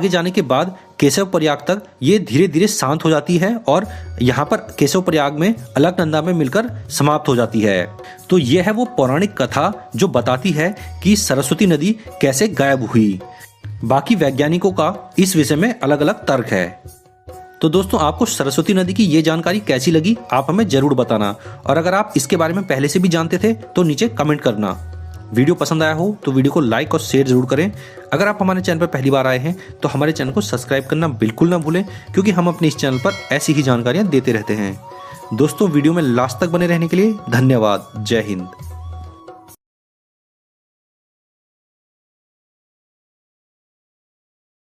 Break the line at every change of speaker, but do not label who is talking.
आगे जाने के बाद केशव प्रयाग तक ये धीरे धीरे शांत हो जाती है और यहाँ पर केशव प्रयाग में अलकनंदा में मिलकर समाप्त हो जाती है। तो ये है वो पौराणिक कथा जो बताती है कि सरस्वती नदी कैसे गायब हुई। बाकी वैज्ञानिकों का इस विषय में अलग अलग तर्क है। तो दोस्तों, आपको सरस्वती नदी की ये जानकारी कैसी लगी आप हमें जरूर बताना, और अगर आप इसके बारे में पहले से भी जानते थे तो नीचे कमेंट करना। वीडियो पसंद आया हो तो वीडियो को लाइक और शेयर जरूर करें। अगर आप हमारे चैनल पर पहली बार आए हैं तो हमारे चैनल को सब्सक्राइब करना बिल्कुल ना भूलें, क्योंकि हम अपने इस चैनल पर ऐसी ही जानकारियां देते रहते हैं। दोस्तों, वीडियो में लास्ट तक बने रहने के लिए धन्यवाद। जय हिंद।